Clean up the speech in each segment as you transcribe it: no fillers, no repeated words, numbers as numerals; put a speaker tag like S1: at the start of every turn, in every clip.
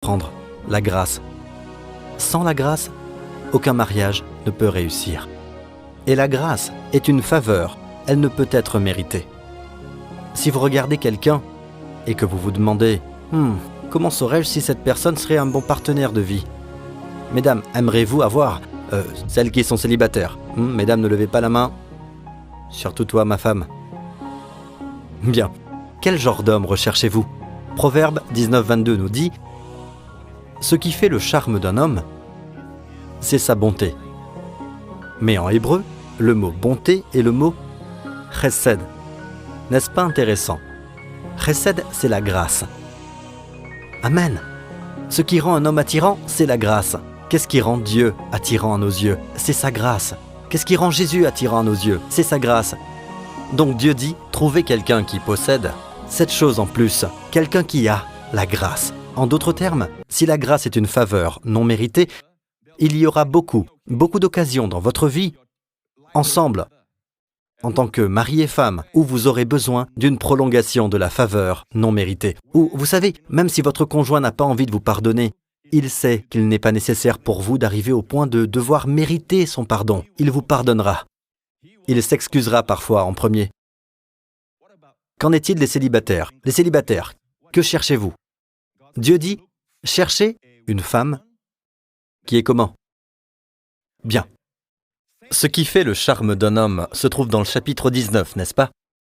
S1: comprendre la grâce. Sans la grâce, aucun mariage ne peut réussir. Et la grâce est une faveur, elle ne peut être méritée. Si vous regardez quelqu'un et que vous vous demandez « Comment saurais-je si cette personne serait un bon partenaire de vie ?» Mesdames, aimeriez-vous avoir celles qui sont célibataires Mesdames, ne levez pas la main. Surtout toi, ma femme. Bien. Quel genre d'homme recherchez-vous? Proverbe 19-22 nous dit « Ce qui fait le charme d'un homme, c'est sa bonté. » Mais en hébreu, le mot bonté est le mot chesed. N'est-ce pas intéressant? Chesed, c'est la grâce. Amen. Ce qui rend un homme attirant, c'est la grâce. Qu'est-ce qui rend Dieu attirant à nos yeux? C'est sa grâce. Qu'est-ce qui rend Jésus attirant à nos yeux? C'est sa grâce. Donc Dieu dit, trouvez quelqu'un qui possède cette chose en plus, quelqu'un qui a la grâce. En d'autres termes, si la grâce est une faveur non méritée, il y aura beaucoup d'occasions dans votre vie, ensemble, en tant que mari et femme, où vous aurez besoin d'une prolongation de la faveur non méritée. Ou, vous savez, même si votre conjoint n'a pas envie de vous pardonner, il sait qu'il n'est pas nécessaire pour vous d'arriver au point de devoir mériter son pardon. Il vous pardonnera. Il s'excusera parfois en premier. Qu'en est-il des célibataires? Les célibataires, que cherchez-vous? Dieu dit, cherchez une femme qui est comment? Bien. Ce qui fait le charme d'un homme se trouve dans le chapitre 19, n'est-ce pas?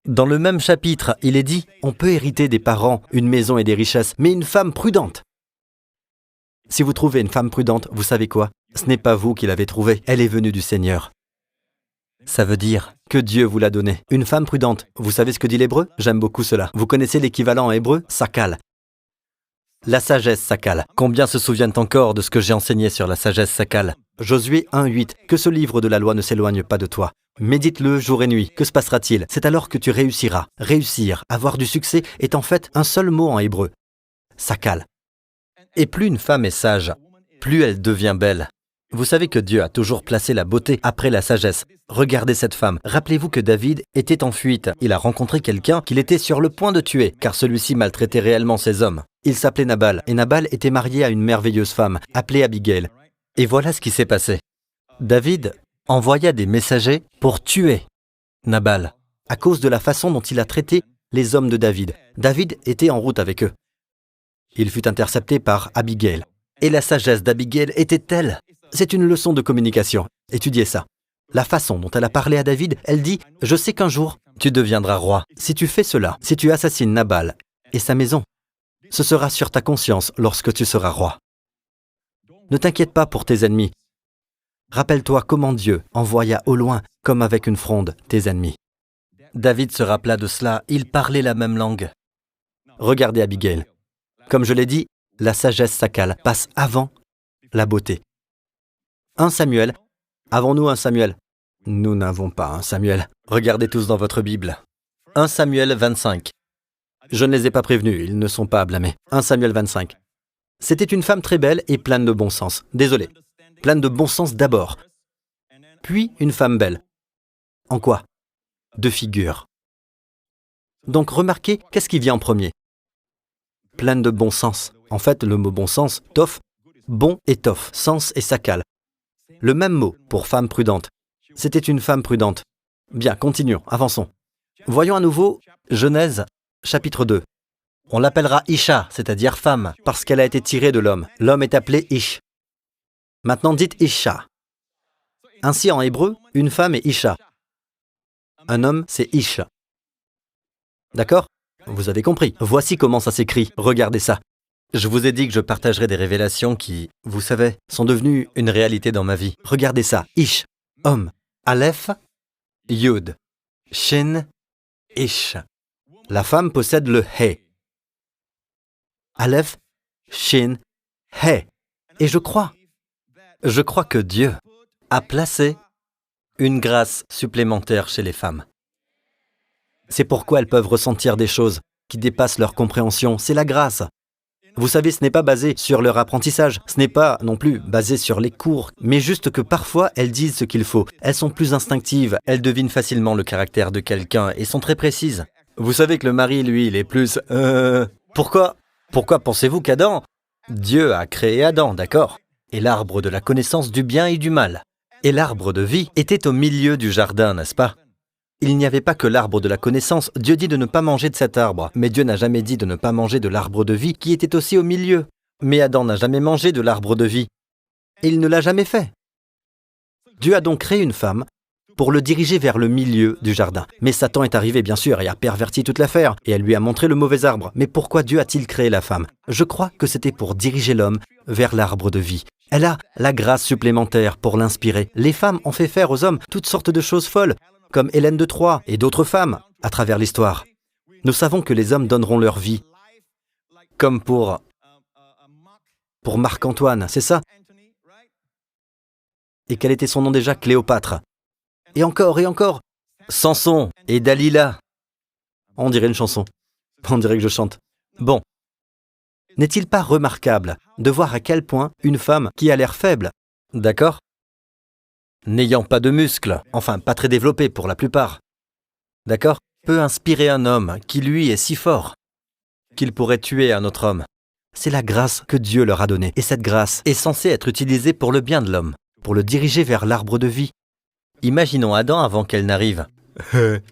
S1: Dans le même chapitre, il est dit, on peut hériter des parents une maison et des richesses, mais une femme prudente. Si vous trouvez une femme prudente, vous savez quoi? Ce n'est pas vous qui l'avez trouvée, elle est venue du Seigneur. Ça veut dire que Dieu vous l'a donnée. Une femme prudente, vous savez ce que dit l'hébreu? J'aime beaucoup cela. Vous connaissez l'équivalent en hébreu? Sakal. La sagesse sakal. Combien se souviennent encore de ce que j'ai enseigné sur la sagesse sakal? Josué 1:8. Que ce livre de la loi ne s'éloigne pas de toi. Médite-le jour et nuit. Que se passera-t-il? C'est alors que tu réussiras. Réussir, avoir du succès est en fait un seul mot en hébreu. Sakal. Et plus une femme est sage, plus elle devient belle. Vous savez que Dieu a toujours placé la beauté après la sagesse. Regardez cette femme. Rappelez-vous que David était en fuite. Il a rencontré quelqu'un qu'il était sur le point de tuer, car celui-ci maltraitait réellement ses hommes. Il s'appelait Nabal, et Nabal était marié à une merveilleuse femme, appelée Abigail. Et voilà ce qui s'est passé. David envoya des messagers pour tuer Nabal, à cause de la façon dont il a traité les hommes de David. David était en route avec eux. Il fut intercepté par Abigail. Et la sagesse d'Abigail était telle. C'est une leçon de communication. Étudiez ça. La façon dont elle a parlé à David, elle dit « Je sais qu'un jour, tu deviendras roi. Si tu fais cela, si tu assassines Nabal et sa maison, ce sera sur ta conscience lorsque tu seras roi. Ne t'inquiète pas pour tes ennemis. Rappelle-toi comment Dieu envoya au loin, comme avec une fronde, tes ennemis. » David se rappela de cela, il parlait la même langue. Regardez Abigail. Comme je l'ai dit, la sagesse sakal passe avant la beauté. 1 Samuel. Avons-nous un Samuel? Nous n'avons pas un Samuel. Regardez tous dans votre Bible. 1 Samuel 25. Je ne les ai pas prévenus, ils ne sont pas à blâmer. 1 Samuel 25. C'était une femme très belle et pleine de bon sens. Désolé. Pleine de bon sens d'abord. Puis une femme belle. En quoi? De figure. Donc remarquez, qu'est-ce qui vient en premier? Pleine de bon sens. En fait, le mot bon sens, tof, bon et tof, sens et sakal. Le même mot pour femme prudente. C'était une femme prudente. Bien, continuons, avançons. Voyons à nouveau Genèse, chapitre 2. On l'appellera Isha, c'est-à-dire femme, parce qu'elle a été tirée de l'homme. L'homme est appelé Ish. Maintenant dites Isha. Ainsi en hébreu, une femme est Isha. Un homme, c'est Ish. D'accord? Vous avez compris. Voici comment ça s'écrit. Regardez ça. Je vous ai dit que je partagerais des révélations qui, vous savez, sont devenues une réalité dans ma vie. Regardez ça. Ish, homme. Aleph, Yud. Shin, Ish. La femme possède le He. Aleph, Shin, He. Et je crois que Dieu a placé une grâce supplémentaire chez les femmes. C'est pourquoi elles peuvent ressentir des choses qui dépassent leur compréhension. C'est la grâce. Vous savez, ce n'est pas basé sur leur apprentissage, ce n'est pas non plus basé sur les cours, mais juste que parfois elles disent ce qu'il faut. Elles sont plus instinctives, elles devinent facilement le caractère de quelqu'un et sont très précises. Vous savez que le mari, lui, il est plus... Pourquoi pensez-vous qu'Adam Dieu a créé Adam, d'accord? Et l'arbre de la connaissance du bien et du mal. Et l'arbre de vie était au milieu du jardin, n'est-ce pas? Il n'y avait pas que l'arbre de la connaissance. Dieu dit de ne pas manger de cet arbre. Mais Dieu n'a jamais dit de ne pas manger de l'arbre de vie qui était aussi au milieu. Mais Adam n'a jamais mangé de l'arbre de vie. Et il ne l'a jamais fait. Dieu a donc créé une femme pour le diriger vers le milieu du jardin. Mais Satan est arrivé, bien sûr, et a perverti toute l'affaire, et elle lui a montré le mauvais arbre. Mais pourquoi Dieu a-t-il créé la femme? Je crois que c'était pour diriger l'homme vers l'arbre de vie. Elle a la grâce supplémentaire pour l'inspirer. Les femmes ont fait faire aux hommes toutes sortes de choses folles, comme Hélène de Troie et d'autres femmes à travers l'histoire. Nous savons que les hommes donneront leur vie, comme pour Marc-Antoine, c'est ça? Et quel était son nom déjà? Cléopâtre. Et encore, Samson et Dalila. On dirait une chanson. On dirait que je chante. Bon. N'est-il pas remarquable de voir à quel point une femme qui a l'air faible, d'accord? N'ayant pas de muscles, enfin pas très développés pour la plupart, d'accord? Peut inspirer un homme qui lui est si fort qu'il pourrait tuer un autre homme. C'est la grâce que Dieu leur a donnée. Et cette grâce est censée être utilisée pour le bien de l'homme, pour le diriger vers l'arbre de vie. Imaginons Adam avant qu'elle n'arrive.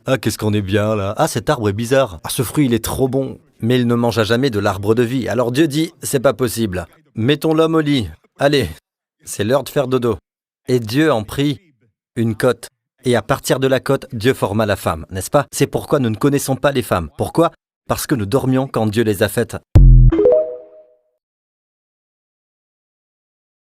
S1: Ah, qu'est-ce qu'on est bien là. Ah, cet arbre est bizarre. Ah, ce fruit, il est trop bon. Mais il ne mangea jamais de l'arbre de vie. Alors Dieu dit, c'est pas possible. Mettons l'homme au lit. Allez, c'est l'heure de faire dodo. Et Dieu en prit une côte. Et à partir de la côte, Dieu forma la femme, n'est-ce pas? C'est pourquoi nous ne connaissons pas les femmes. Pourquoi? Parce que nous dormions quand Dieu les a faites.